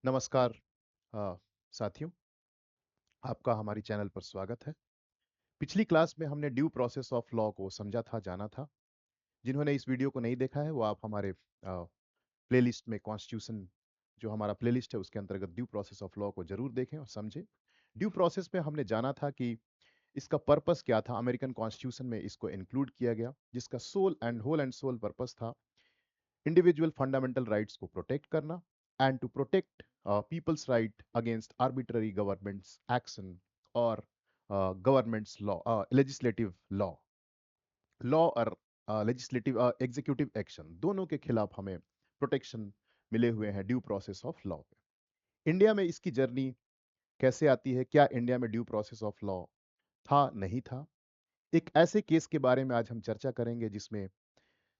नमस्कार साथियों, आपका हमारी चैनल पर स्वागत है। पिछली क्लास में हमने ड्यू प्रोसेस ऑफ लॉ को समझा था, जाना था। जिन्होंने इस वीडियो को नहीं देखा है वो आप हमारे प्लेलिस्ट में कॉन्स्टिट्यूशन, जो हमारा प्लेलिस्ट है उसके अंतर्गत ड्यू प्रोसेस ऑफ लॉ को जरूर देखें और समझें। ड्यू प्रोसेस में हमने जाना था कि इसका पर्पस क्या था। अमेरिकन कॉन्स्टिट्यूशन में इसको इंक्लूड किया गया, जिसका होल एंड सोल पर्पस था इंडिविजुअल फंडामेंटल राइट्स को प्रोटेक्ट करना and to protect people's right against arbitrary government's action और government's law, legislative law law और लेजिस्लेटिव एग्जीक्यूटिव एक्शन, दोनों के खिलाफ हमें प्रोटेक्शन मिले हुए हैं ड्यू प्रोसेस ऑफ लॉ पे। इंडिया में इसकी जर्नी कैसे आती है, क्या इंडिया में ड्यू प्रोसेस ऑफ लॉ था, नहीं था, एक ऐसे केस के बारे में आज हम चर्चा करेंगे जिसमें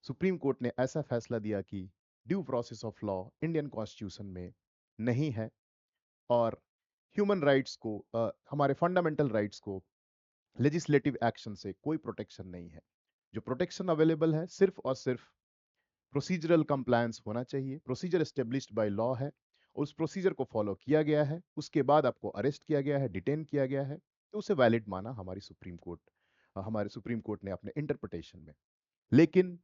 सुप्रीम कोर्ट ने ऐसा फैसला दिया कि due process of law Indian constitution में नहीं है और ह्यूमन राइट्स को, हमारे फंडामेंटल राइट्स को लेजिस्लेटिव एक्शन से कोई प्रोटेक्शन नहीं है। जो प्रोटेक्शन अवेलेबल है सिर्फ और सिर्फ प्रोसीजरल कंप्लायंस होना चाहिए। प्रोसीजर एस्टेब्लिश्ड बाय लॉ है, उस प्रोसीजर को फॉलो किया गया है, उसके बाद आपको अरेस्ट किया गया है, डिटेन किया गया है, तो उसे वैलिड माना हमारे सुप्रीम कोर्ट ने अपने इंटरप्रिटेशन में। लेकिन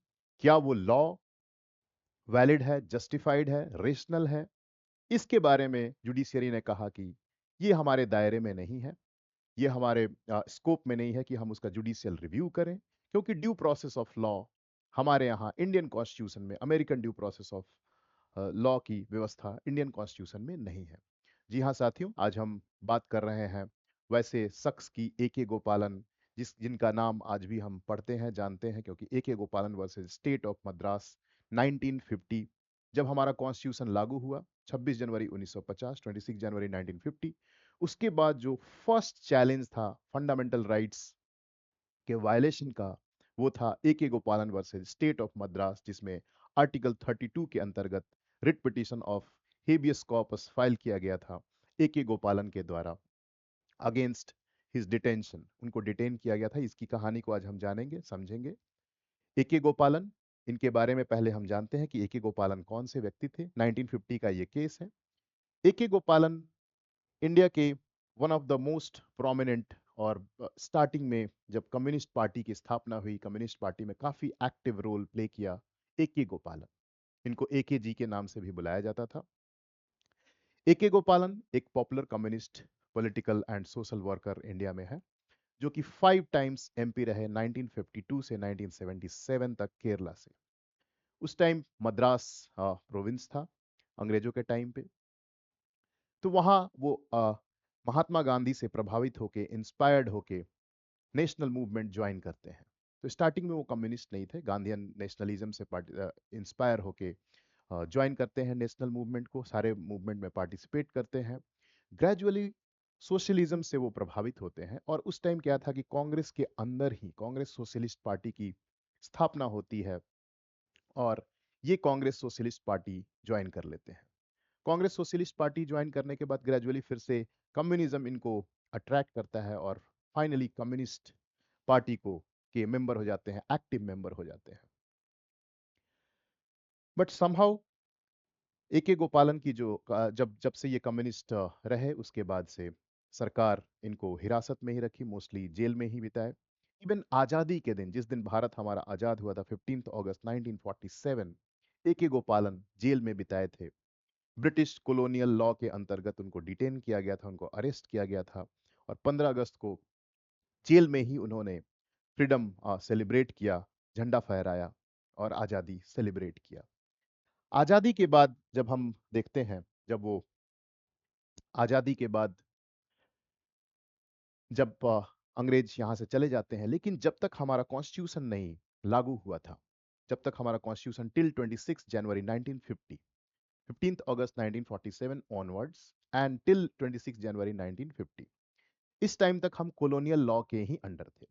क्या वो लॉ वैलिड है, जस्टिफाइड है, रेशनल है? इसके बारे में जुडिशियरी ने कहा कि ये हमारे दायरे में नहीं है, ये हमारे स्कोप में नहीं है कि हम उसका जुडिशियल रिव्यू करें, क्योंकि ड्यू प्रोसेस ऑफ लॉ हमारे यहाँ इंडियन कॉन्स्टिट्यूशन में, American due process of law की व्यवस्था इंडियन कॉन्स्टिट्यूशन में नहीं है। जी हाँ साथियों, आज हम बात कर रहे हैं वैसे शख्स की, ए के गोपालन, जिनका नाम आज भी हम पढ़ते हैं, जानते हैं, क्योंकि ए के गोपालन वर्सेस स्टेट ऑफ मद्रास 1950, जब हमारा कॉन्स्टिट्यूशन लागू हुआ 26 जनवरी 1950, 26 जनवरी 1950, उसके बाद जो फर्स्ट चैलेंज था फंडामेंटल राइट्स के वायलेशन का, वो था ए के गोपालन वर्सेस स्टेट ऑफ मद्रास, जिसमें आर्टिकल 32 के अंतर्गत writ petition of habeas corpus file किया गया था ए के गोपालन के द्वारा अगेंस्ट हिज डिटेंशन। उनको डिटेन किया गया था। इसकी कहानी को आज हम जानेंगे, समझेंगे। ए के गोपालन, इनके बारे में पहले हम जानते हैं कि ए के गोपालन कौन से व्यक्ति थे। 1950 का ये केस है। ए के गोपालन इंडिया के one of the most prominent, और स्टार्टिंग में जब कम्युनिस्ट पार्टी की स्थापना हुई, कम्युनिस्ट पार्टी में काफी एक्टिव रोल प्ले किया ए के गोपालन। इनको ए के जी के नाम से भी बुलाया जाता था। ए के गोपालन एक popular communist political and social worker India में है, जो कि 5 टाइम्स एमपी रहे 1952 से 1977 तक केरला से। उस टाइम मद्रास प्रोविंस था अंग्रेजों के टाइम पे। तो वहाँ वो महात्मा गांधी से प्रभावित होके, इंस्पायर्ड होके नेशनल मूवमेंट ज्वाइन करते हैं। तो स्टार्टिंग में वो कम्युनिस्ट नहीं थे, गांधीयन नेशनलिज्म से इंस्पायर होके ज्वाइन करते हैं नेशनल मूवमेंट को, सारे मूवमेंट में पार्टिसिपेट करते हैं। ग्रेजुअली सोशलिज्म से वो प्रभावित होते हैं, और उस टाइम क्या था कि कांग्रेस के अंदर ही कांग्रेस सोशलिस्ट पार्टी की स्थापना होती है, और ये कांग्रेस सोशलिस्ट पार्टी ज्वाइन कर लेते हैं। कांग्रेस सोशलिस्ट पार्टी ज्वाइन करने के बाद ग्रेजुअली फिर से कम्युनिज्म इनको अट्रैक्ट करता है, और फाइनली कम्युनिस्ट पार्टी को के मेंबर हो जाते हैं, एक्टिव मेंबर हो जाते हैं। बट समहाउ ए के गोपालन की जो जब जब से ये कम्युनिस्ट रहे, उसके बाद से सरकार इनको हिरासत में ही रखी, मोस्टली जेल में ही बिताए। इवन आजादी के दिन, जिस दिन भारत हमारा आजाद हुआ था 15 अगस्त 1947, ए के गोपालन जेल में बिताए थे। ब्रिटिश कॉलोनियल लॉ के अंतर्गत उनको डिटेन किया गया था, उनको अरेस्ट किया गया था, और 15 अगस्त को जेल में ही उन्होंने फ्रीडम सेलिब्रेट किया, झंडा फहराया और आज़ादी सेलिब्रेट किया। आज़ादी के बाद जब हम देखते हैं, जब वो आज़ादी के बाद जब अंग्रेज यहाँ से चले जाते हैं, लेकिन जब तक हमारा कॉन्स्टिट्यूशन नहीं लागू हुआ था, जब तक हमारा constitution till 26 January 1950, 15 August 1947 onwards and till 26 जनवरी 1950, इस टाइम तक हम कॉलोनियल लॉ के ही अंडर थे।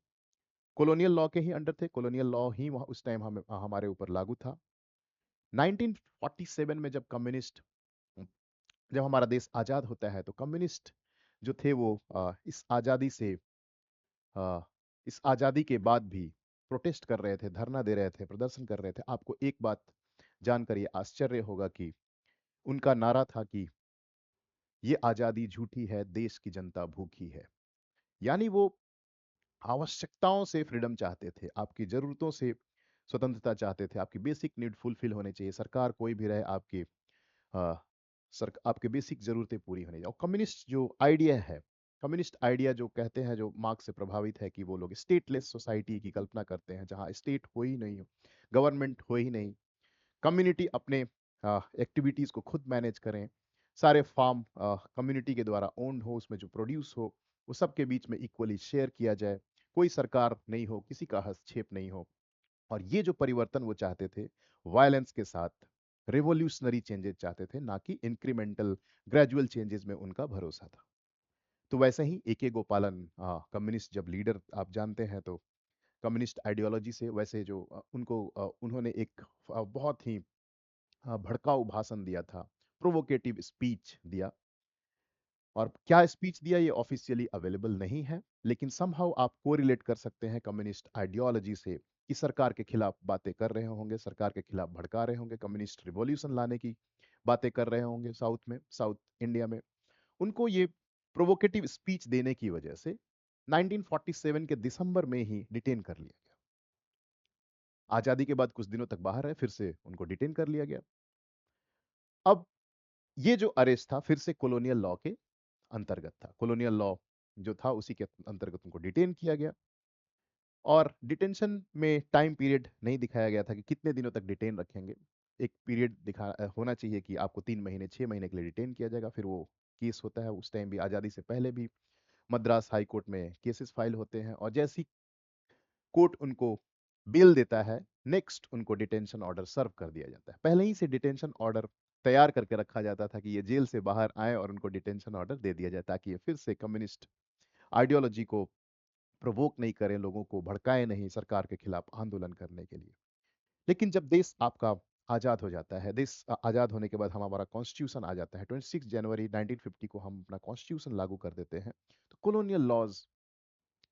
कॉलोनियल लॉ के ही अंडर थे, कॉलोनियल लॉ ही उस टाइम हमारे ऊपर लागू था। 1947 में जब हमारा देश आजाद होता है, तो कम्युनिस्ट जो थे वो इस आजादी के बाद भी प्रोटेस्ट कर रहे थे, धरना दे रहे थे, प्रदर्शन कर रहे थे। आपको एक बात जानकर ये आश्चर्य होगा कि उनका नारा था कि ये आजादी झूठी है, देश की जनता भूखी है। यानी वो आवश्यकताओं से फ्रीडम चाहते थे, आपकी जरूरतों से स्वतंत्रता चाहते थे, आपकी बेसिक नीड फुलफिल होने चाहिए, सरकार कोई भी रहे, आपकी अ, सर आपके बेसिक जरूरतें पूरी होनी चाहिए। और कम्युनिस्ट जो आइडिया है, कम्युनिस्ट आइडिया जो कहते हैं, जो मार्क्स से प्रभावित है, कि वो लोग स्टेटलेस सोसाइटी की कल्पना करते हैं, जहां स्टेट हो ही नहीं, गवर्नमेंट हो ही नहीं, कम्युनिटी अपने एक्टिविटीज को खुद मैनेज करें, सारे फार्म कम्युनिटी के द्वारा ओन्ड हो, उसमें जो प्रोड्यूस हो वो सबके बीच में इक्वली शेयर किया जाए, कोई सरकार नहीं हो, किसी का हस्तक्षेप नहीं हो। और ये जो परिवर्तन वो चाहते थे, वायलेंस के साथ रिवोल्यूशनरी चेंजेस चाहते थे, ना कि इंक्रीमेंटल ग्रेजुअल चेंजेस में उनका भरोसा था। तो वैसे ही ए के गोपालन, कम्युनिस्ट जब लीडर आप जानते हैं, तो कम्युनिस्ट आइडियोलॉजी से वैसे जो उन्होंने एक बहुत ही भड़काऊ भाषण दिया था, प्रोवोकेटिव स्पीच दिया। और क्या स्पीच दिया ये ऑफिशियली अवेलेबल नहीं है, लेकिन समहाउ आप कोरिलेट कर सकते हैं कम्युनिस्ट आइडियोलॉजी से, कि सरकार के खिलाफ बातें कर रहे होंगे, सरकार के खिलाफ भड़का रहे होंगे, कम्युनिस्ट रिवॉल्यूशन लाने की बातें कर रहे होंगे साउथ में, साउथ इंडिया में। उनको ये प्रोवोकेटिव स्पीच देने की वजह से 1947 के दिसंबर में ही डिटेन कर लिया गया। आजादी के बाद कुछ दिनों तक बाहर है, फिर से उनको डिटेन कर लिया गया। अब ये जो अरेस्ट था फिर से कॉलोनियल लॉ के अंतर्गत था, कॉलोनियल लॉ जो था उसी के अंतर्गत उनको डिटेन किया गया। और डिटेंशन में टाइम पीरियड नहीं दिखाया गया था कि कितने दिनों तक डिटेन रखेंगे। एक पीरियड होना चाहिए कि आपको 3 महीने 6 महीने के लिए डिटेन किया जाएगा, फिर वो केस होता है। उस टाइम भी, आज़ादी से पहले भी, मद्रास हाई कोर्ट में केसेस फाइल होते हैं, और जैसी कोर्ट उनको बेल देता है, नेक्स्ट उनको डिटेंशन ऑर्डर सर्व कर दिया जाता है। पहले ही से डिटेंशन ऑर्डर तैयार करके रखा जाता था कि ये जेल से बाहर आए और उनको डिटेंशन ऑर्डर दे दिया जाए, ताकि ये फिर से कम्युनिस्ट आइडियोलॉजी को प्रोवोक नहीं करें, लोगों को भड़काए नहीं सरकार के खिलाफ आंदोलन करने के लिए। लेकिन जब देश आपका आजाद हो जाता है, देश आजाद होने के बाद हमारा कॉन्स्टिट्यूशन आ जाता है, 26 जनवरी 1950 को हम अपना कॉन्स्टिट्यूशन लागू कर देते हैं, तो कॉलोनियल लॉज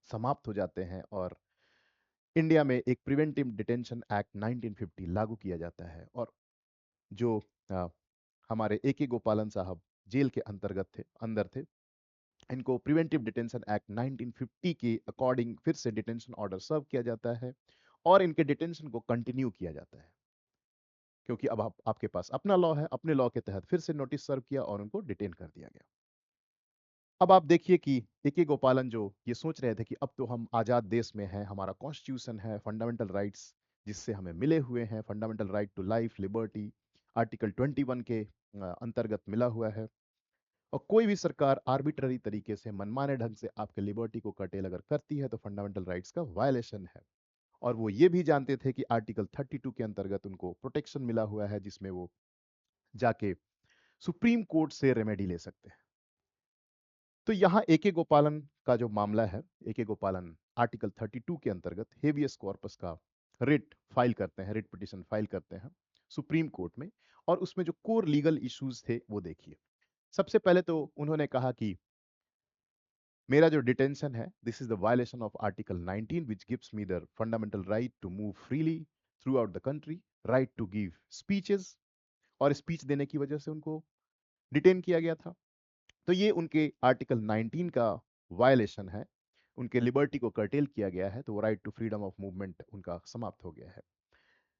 समाप्त हो जाते हैं, और इंडिया में एक प्रिवेंटिव डिटेंशन एक्ट 1950 लागू किया जाता है। और जो अ, हमारे ए के गोपालन साहब जेल के अंतर्गत थे, अंदर थे, इनको प्रिवेंटिव डिटेंशन एक्ट 1950 के अकॉर्डिंग फिर से डिटेंशन ऑर्डर सर्व किया जाता है, और इनके डिटेंशन को कंटिन्यू किया जाता है, क्योंकि अब आपके पास अपना लॉ है, अपने लॉ के तहत फिर से नोटिस सर्व किया और उनको डिटेन कर दिया गया। अब आप देखिए कि ए के गोपालन जो ये सोच रहे थे कि अब तो हम आजाद देश में हैं, हमारा कॉन्स्टिट्यूशन है, फंडामेंटल राइट्स जिससे हमें मिले हुए हैं, fundamental right to life liberty article 21 के अंतर्गत मिला हुआ है, और कोई भी सरकार आर्बिट्ररी तरीके से, मनमाने ढंग से आपके लिबर्टी को कर्टेल अगर करती है, तो फंडामेंटल राइट्स का वायलेशन है। और वो ये भी जानते थे कि आर्टिकल 32 के अंतर्गत उनको प्रोटेक्शन मिला हुआ है, जिसमें वो जाके सुप्रीम कोर्ट से रेमेडी ले सकते हैं। तो यहाँ ए के गोपालन का जो मामला है, ए के गोपालन आर्टिकल 32 के अंतर्गत हेवियस कॉर्पस का रिट फाइल करते हैं, रिट पिटिशन फाइल करते हैं सुप्रीम कोर्ट में। और उसमें जो कोर लीगल इश्यूज थे वो देखिए। सबसे पहले तो उन्होंने कहा कि मेरा जो डिटेंशन है, this is the violation of article 19 which gives me the fundamental right to move freely throughout the country, right to give speeches, और स्पीच देने की वजह से उनको डिटेन किया गया था। तो ये उनके आर्टिकल 19 का वायलेशन है, उनके लिबर्टी को कर्टेल किया गया है, तो वो right to freedom of movement उनका समाप्त हो गया है।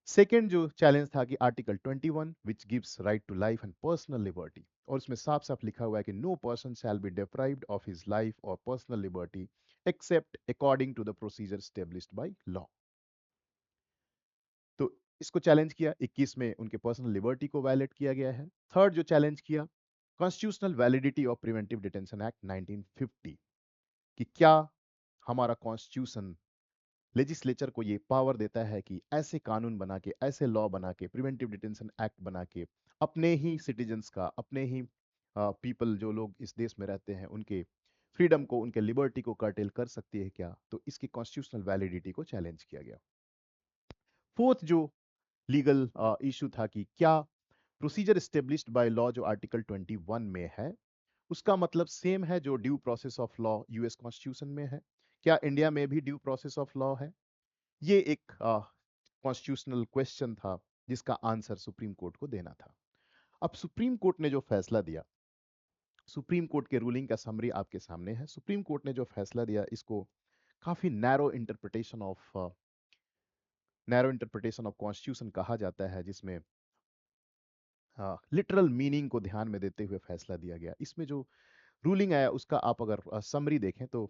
सेकेंड जो चैलेंज था कि article 21 which gives right to life and personal liberty, और उसमें साफ साफ लिखा हुआ है कि no person shall be deprived of his life और personal liberty except according to the procedure established by law. तो इसको चैलेंज किया, 21 में उनके पर्सनल लिबर्टी को वायलेट किया गया है। थर्ड जो चैलेंज किया, constitutional validity of preventive detention act 1950, कि क्या हमारा कॉन्स्टिट्यूशन लेजिस्लेचर को ये पावर देता है कि ऐसे कानून बना के, ऐसे लॉ बना के, प्रिवेंटिव डिटेंशन एक्ट बना के अपने ही सिटीजन्स का, अपने ही पीपल जो लोग इस देश में रहते हैं, उनके फ्रीडम को, उनके लिबर्टी को कर्टेल कर सकती है क्या? तो इसकी कॉन्स्टिट्यूशनल वैलिडिटी को चैलेंज किया गया। फोर्थ जो लीगल इशू था कि क्या प्रोसीजर स्टेब्लिश्ड बाय लॉ जो आर्टिकल 21 में है, उसका मतलब सेम है जो due process of law US constitution में है? क्या इंडिया में भी ड्यू प्रोसेस ऑफ लॉ है? ये एक कॉन्स्टिट्यूशनल क्वेश्चन था, जिसका आंसर सुप्रीम कोर्ट को देना था। अब सुप्रीम कोर्ट ने जो फैसला दिया, सुप्रीम कोर्ट के रूलिंग का समरी आपके सामने है। सुप्रीम कोर्ट ने जो फैसला दिया इसको काफी नैरो इंटरप्रिटेशन ऑफ कॉन्स्टिट्यूशन कहा जाता है, जिसमें लिटरल मीनिंग को ध्यान में देते हुए फैसला दिया गया। इसमें जो रूलिंग आया उसका आप अगर समरी देखें तो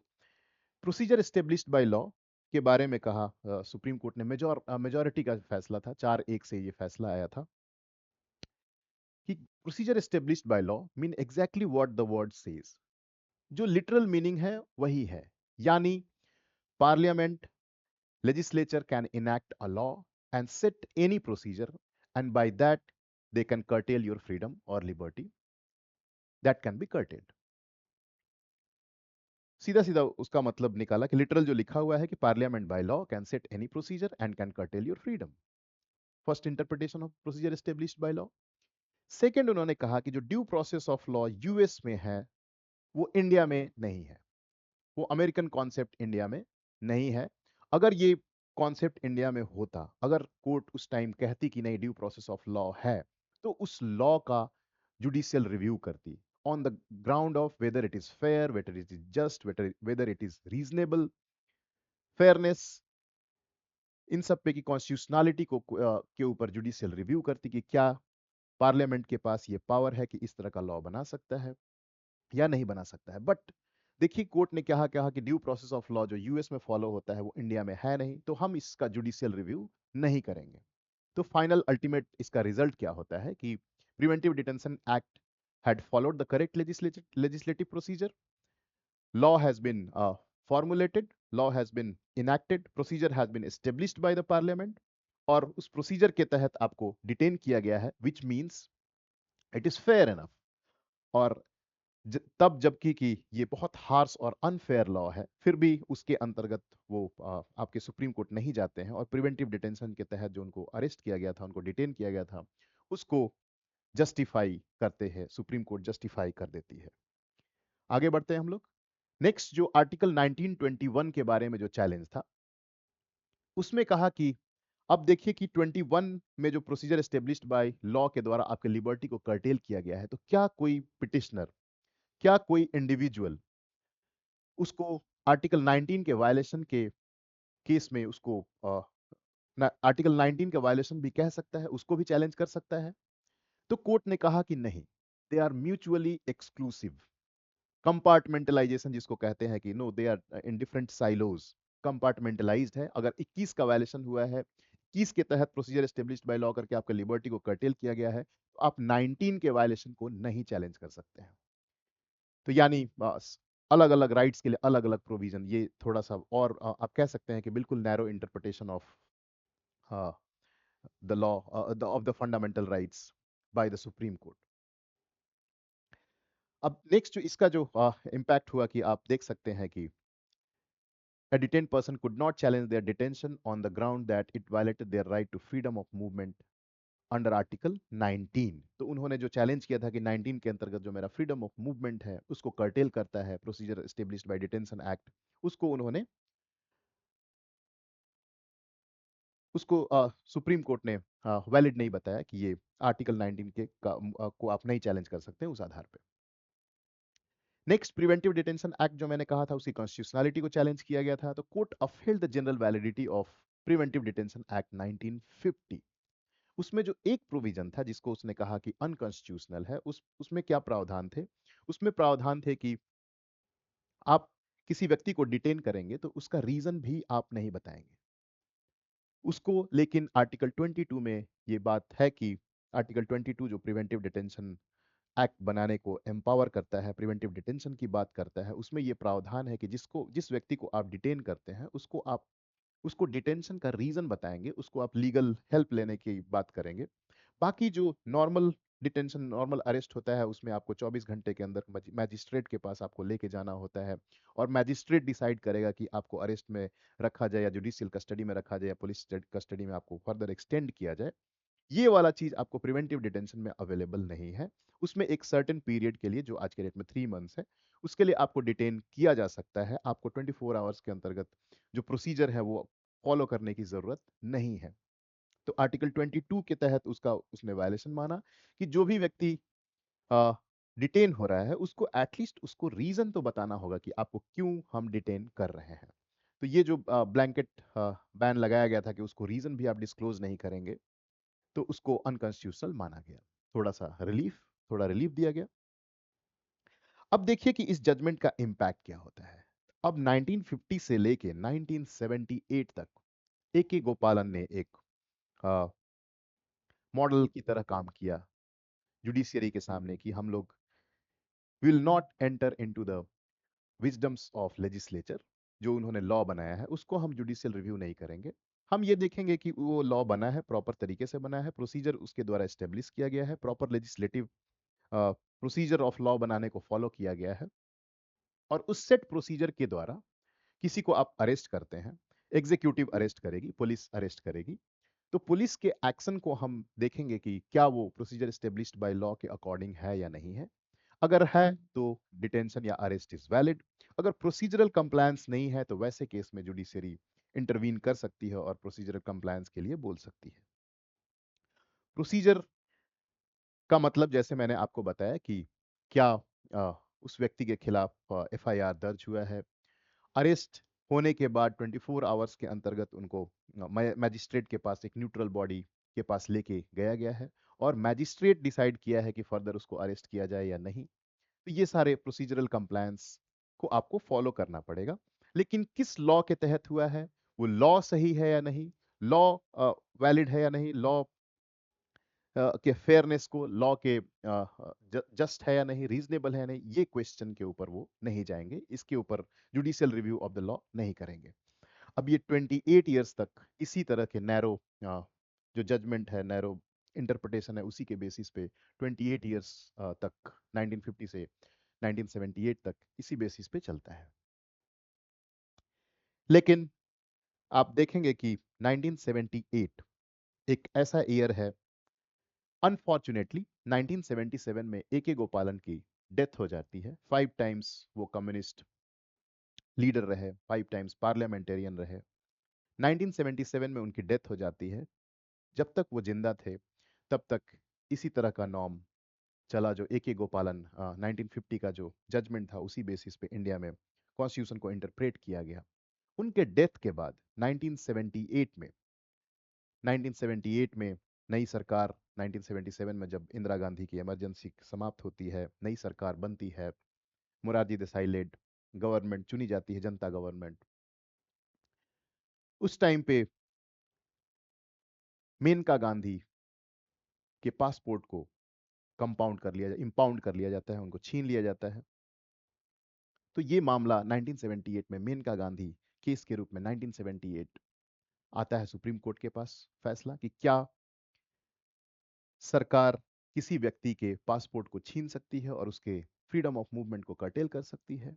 प्रोसीजर एस्टेब्लिश्ड बाय लॉ के बारे में कहा सुप्रीम कोर्ट ने। मेजॉरिटी का फैसला था, 4-1 से ये फैसला आया था कि procedure established by law mean exactly what the word says. जो लिटरल मीनिंग है वही है, यानी parliament legislature can enact a law and set any procedure, and by that they can curtail your freedom or liberty that can be curtailed. सीधा सीधा उसका मतलब निकाला कि लिटरल जो लिखा हुआ है कि parliament by law can set any procedure and can cartel your freedom. First interpretation of procedure established by law. Second, उन्होंने कहा कि जो due process of law US में है वो इंडिया में नहीं है, वो अमेरिकन कॉन्सेप्ट इंडिया में नहीं है। अगर ये कॉन्सेप्ट इंडिया में होता, अगर कोर्ट उस टाइम कहती कि नहीं ड्यू प्रोसेस ऑफ लॉ है, तो उस लॉ का जुडिशियल रिव्यू करती on the ground of whether it is fair, whether it is just, whether it is reasonable, fairness, इन सब पे की कॉन्स्टिट्यूशनलिटी को के ऊपर जुडिशियल रिव्यू करती कि क्या पार्लियामेंट के पास ये पावर है कि इस तरह का लॉ बना सकता है या नहीं बना सकता है। बट देखिए कोर्ट ने कहा कि ड्यू प्रोसेस ऑफ लॉ जो यूएस में फॉलो होता है वो इंडिया में है नहीं, तो हम इसका जुडिशियल रिव्यू नहीं करेंगे। तो फाइनल अल्टीमेट इसका रिजल्ट क्या होता है कि preventive detention act had followed the correct legislative procedure. Law has been formulated, law has been enacted, procedure has been established by the parliament, और उस प्रोसीजर के तहत आपको डिटेन किया गया है, which means it is fair enough। और तब जबकि कि ये बहुत हार्श और अनफेयर लॉ है, फिर भी उसके अंतर्गत वो आपके सुप्रीम कोर्ट नहीं जाते हैं और प्रिवेंटिव डिटेंशन के तहत जो उनको अरेस्ट किया गया था, उनको डिटेन किया गया था, उसको जस्टिफाई करते हैं, सुप्रीम कोर्ट जस्टिफाई कर देती है। आगे बढ़ते हैं हम लोग। नेक्स्ट जो आर्टिकल 1921 के बारे में जो चैलेंज था, उसमें कहा कि अब देखिए कि 21 में जो प्रोसीजर एस्टेब्लिश्ड बाय लॉ के द्वारा आपके लिबर्टी को कर्टेल किया गया है, तो क्या कोई पिटिशनर, क्या कोई इंडिविजुअल उसको आर्टिकल 19 के वायलेशन के केस में उसको आर्टिकल 19 का वायलेशन भी कह सकता है, उसको भी चैलेंज कर सकता है? तो कोर्ट ने कहा कि नहीं, they are mutually exclusive. Compartmentalisation जिसको कहते हैं कि no, they are in different silos, compartmentalised है। अगर 21 का वायलेशन हुआ है, 21 के तहत प्रोसीजर एस्टेब्लिश्ड बाय लॉ करके आपके लिबर्टी को कर्टेल किया गया है, तो आप 19 के वायलेशन को नहीं चैलेंज कर सकते हैं। तो यानी बस अलग अलग राइट्स के लिए अलग अलग प्रोविजन, ये थोड़ा सा और आप कह सकते हैं कि बिल्कुल narrow interpretation of the law of the fundamental rights by the supreme court. अब नेक्स्ट जो इसका जो इम्पैक्ट हुआ कि आप देख सकते हैं कि a detained person could not challenge their detention on the ground that it violated their right to freedom of movement under article 19। तो उन्होंने जो चैलेंज किया था कि 19 के अंतर्गत जो मेरा फ्रीडम ऑफ मूवमेंट है उसको कर्टेल करता है procedure established by detention act, उसको उन्होंने सुप्रीम कोर्ट ने वैलिड नहीं बताया कि ये आर्टिकल 19 को आप नहीं चैलेंज कर सकते उस आधार पे। नेक्स्ट, प्रिवेंटिव डिटेंशन एक्ट जो मैंने कहा था उसकी कॉन्स्टिट्यूशनलिटी को चैलेंज किया गया था। तो court upheld the general validity of preventive detention act 1950। उसमें जो एक प्रोविजन था जिसको उसने कहा कि अनकॉन्स्टिट्यूशनल है, उसमें क्या प्रावधान थे? उसमें प्रावधान थे कि आप किसी व्यक्ति को डिटेन करेंगे तो उसका रीजन भी आप नहीं बताएंगे उसको। लेकिन आर्टिकल 22 में ये बात है कि आर्टिकल 22 जो प्रिवेंटिव डिटेंशन एक्ट बनाने को एम्पावर करता है, प्रिवेंटिव डिटेंशन की बात करता है, उसमें ये प्रावधान है कि जिस व्यक्ति को आप डिटेन करते हैं उसको डिटेंशन का रीजन बताएंगे, उसको आप लीगल हेल्प लेने की बात करेंगे। बाकी जो नॉर्मल डिटेंशन, नॉर्मल अरेस्ट होता है, उसमें आपको 24 घंटे के अंदर मैजिस्ट्रेट के पास आपको लेके जाना होता है और मैजिस्ट्रेट डिसाइड करेगा कि आपको अरेस्ट में रखा जाए या जुडिशियल कस्टडी में रखा जाए या पुलिस कस्टडी में आपको फर्दर एक्सटेंड किया जाए। ये वाला चीज आपको प्रिवेंटिव डिटेंशन में अवेलेबल नहीं है। उसमें एक सर्टेन पीरियड के लिए, जो आज के डेट में 3 मंथ्स है, उसके लिए आपको डिटेन किया जा सकता है। आपको 24 आवर्स के अंतर्गत जो प्रोसीजर है वो फॉलो करने की जरूरत नहीं है। तो आर्टिकल 22 के तहत उसने वायलेशन माना कि जो भी व्यक्ति डिटेन हो रहा है उसको एटलीस्ट उसको रीजन तो बताना होगा कि आपको क्यों हम डिटेन कर रहे हैं। तो ये जो ब्लैंकेट बैन लगाया गया था कि उसको रीजन भी आप डिस्क्लोज नहीं करेंगे, तो उसको अनकॉन्स्टिट्यूशनल माना गया। थोड़ा सा रिलीफ, थोड़ा रिलीफ दिया गया। अब देखिए कि इस जजमेंट का इम्पैक्ट क्या होता है। अब 1950 से लेके 1978 तक ए गोपालन ने एक मॉडल की तरह काम किया जुडिशियरी के सामने कि हम लोग will not enter into the wisdom's of legislature. जो उन्होंने लॉ बनाया है उसको हम जुडिशियल रिव्यू नहीं करेंगे। हम ये देखेंगे कि वो लॉ बना है, प्रॉपर तरीके से बना है, प्रोसीजर उसके द्वारा एस्टेब्लिश किया गया है, proper legislative procedure of law बनाने को फॉलो किया गया है, और उस सेट प्रोसीजर के द्वारा किसी को आप अरेस्ट करते हैं, एग्जीक्यूटिव अरेस्ट करेगी, पुलिस अरेस्ट करेगी, तो पुलिस के एक्शन को हम देखेंगे कि क्या वो प्रोसीजर एस्टेब्लिश्ड बाय लॉ के अकॉर्डिंग है या नहीं है। अगर है तो डिटेंशन या अरेस्ट इज वैलिड। अगर प्रोसीजरल कंप्लायंस नहीं है तो वैसे केस में जुडिशरी इंटरवीन कर सकती है और प्रोसीजरल कंप्लायंस के लिए बोल सकती है। प्रोसीजर का मतलब जैसे मैंने आपको बताया कि क्या उस व्यक्ति के खिलाफ एफआईआर दर्ज हुआ है, अरेस्ट होने के बाद 24 आवर्स के अंतर्गत उनको मैजिस्ट्रेट के पास, एक न्यूट्रल बॉडी के पास लेके गया गया है, और मैजिस्ट्रेट डिसाइड किया है कि फर्दर उसको अरेस्ट किया जाए या नहीं। तो ये सारे प्रोसीजरल कंप्लायंस को आपको फॉलो करना पड़ेगा। लेकिन किस लॉ के तहत हुआ है, वो लॉ सही है या नहीं, लॉ वैलिड है या नहीं, लॉ के फेयरनेस को, लॉ के जस्ट है या नहीं, रीजनेबल है या नहीं, ये क्वेश्चन के ऊपर वो नहीं जाएंगे, इसके ऊपर judicial review of the law नहीं करेंगे। अब ये 28 ईयर्स तक इसी तरह के नैरो जो जजमेंट है, नैरो इंटरप्रिटेशन है, उसी के बेसिस पे 28 ईयर्स तक 1950 से 1978 तक इसी बेसिस पे चलता है। लेकिन आप देखेंगे कि 1978 एक ऐसा ईयर है, अनफॉर्चुनेटली 1977 में ए गोपालन की डेथ हो जाती है। 5 टाइम्स वो कम्युनिस्ट लीडर रहे, 5 टाइम्स पार्लियामेंटेरियन रहे। 1977 में उनकी डेथ हो जाती है। जब तक वो जिंदा थे तब तक इसी तरह का नॉर्म चला, जो ए गोपालन 1950 का जो जजमेंट था उसी बेसिस पे इंडिया में कॉन्स्टिट्यूशन को इंटरप्रेट किया गया। उनके डेथ के बाद 1978 में नई सरकार, 1977 में जब इंदिरा गांधी की इमरजेंसी समाप्त होती है, नई सरकार बनती है, मोरारजी देसाई लेड गवर्नमेंट चुनी जाती है, जनता गवर्नमेंट। उस टाइम पे मेनका गांधी के पासपोर्ट को इम्पाउंड कर लिया जाता है, उनको छीन लिया जाता है। तो ये मामला 1978 में मेनका गांधी केस के रूप में 1978 आता है सुप्रीम कोर्ट के पास फैसला कि क्या सरकार किसी व्यक्ति के पासपोर्ट को छीन सकती है और उसके फ्रीडम ऑफ मूवमेंट को कर्टेल कर सकती है।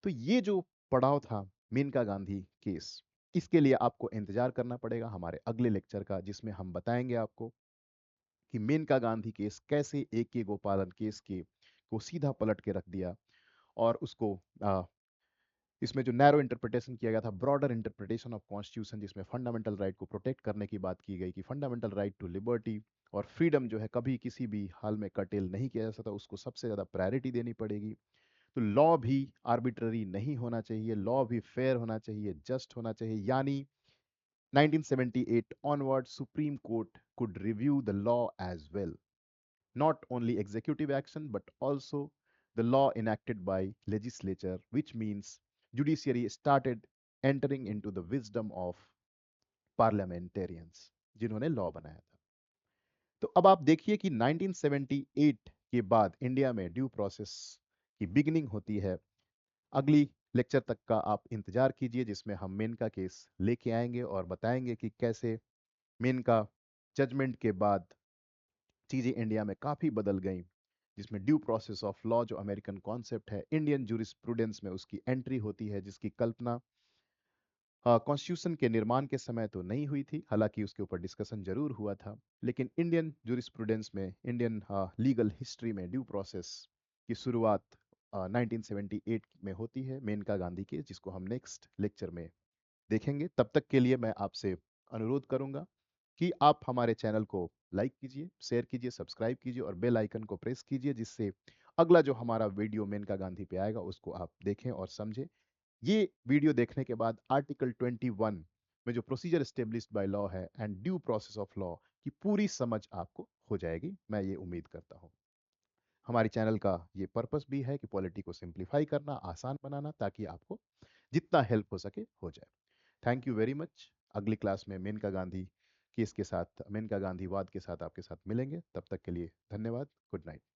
तो ये जो पड़ाव था मेनका गांधी केस, इसके लिए आपको इंतजार करना पड़ेगा हमारे अगले लेक्चर का, जिसमें हम बताएंगे आपको कि मेनका गांधी केस कैसे ए गोपालन केस के को सीधा पलट के रख दिया, और उसको इसमें जो नैरो इंटरप्रिटेशन किया गया था, ब्रॉडर इंटरप्रिटेशन ऑफ कॉन्स्टिट्यूशन, जिसमें फंडामेंटल राइट को प्रोटेक्ट करने की बात की गई कि फंडामेंटल राइट टू लिबर्टी और फ्रीडम जो है कभी किसी भी हाल में कर्टेल नहीं किया जा सकता, उसको सबसे ज़्यादा प्रायोरिटी देनी पड़ेगी। तो लॉ भी आर्बिट्ररी नहीं होना चाहिए, लॉ भी फेयर होना चाहिए, जस्ट होना चाहिए। यानी 1978 onward Supreme Court could review the law as well, not only executive action but also the law enacted by legislature, which means judiciary started entering into the wisdom of parliamentarians जिन्होंने law बनाया था। तो अब आप देखिए कि 1978 के बाद इंडिया में ड्यू प्रोसेस की बिगिनिंग होती है। अगली लेक्चर तक का आप इंतजार कीजिए, जिसमें हम मेनका केस लेके आएंगे और बताएंगे कि कैसे मेनका जजमेंट के बाद चीज़ें इंडिया में काफ़ी बदल गई, जिसमें ड्यू प्रोसेस ऑफ लॉ जो अमेरिकन कॉन्सेप्ट है, इंडियन जूरिस्प्रूडेंस में उसकी एंट्री होती है, जिसकी कल्पना कॉन्स्टिट्यूशन के निर्माण के समय तो नहीं हुई थी, हालांकि उसके ऊपर डिस्कशन जरूर हुआ था, लेकिन इंडियन जूरिस्प्रूडेंस में, इंडियन लीगल हिस्ट्री में ड्यू प्रोसेस की शुरुआत 1978 में होती है, मेनका गांधी के, जिसको हम नेक्स्ट लेक्चर में देखेंगे। तब तक के लिए मैं आपसे अनुरोध करूंगा कि आप हमारे चैनल को लाइक कीजिए, शेयर कीजिए, सब्सक्राइब कीजिए और बेल आइकन को प्रेस कीजिए, जिससे अगला जो हमारा वीडियो मेनका गांधी पे आएगा उसको आप देखें और समझें। ये वीडियो देखने के बाद आर्टिकल 21 में जो प्रोसीजर एस्टेब्लिश्ड बाय लॉ है and due process of law की पूरी समझ आपको हो जाएगी, मैं ये उम्मीद करता हूँ। हमारे चैनल का ये पर्पस भी है कि पॉलिटी को सिंप्लीफाई करना, आसान बनाना, ताकि आपको जितना हेल्प हो सके हो जाए। Thank you very much. अगली क्लास में मेनका गांधी केस के साथ, मेनका गांधी वाद के साथ आपके साथ मिलेंगे। तब तक के लिए धन्यवाद। Good night.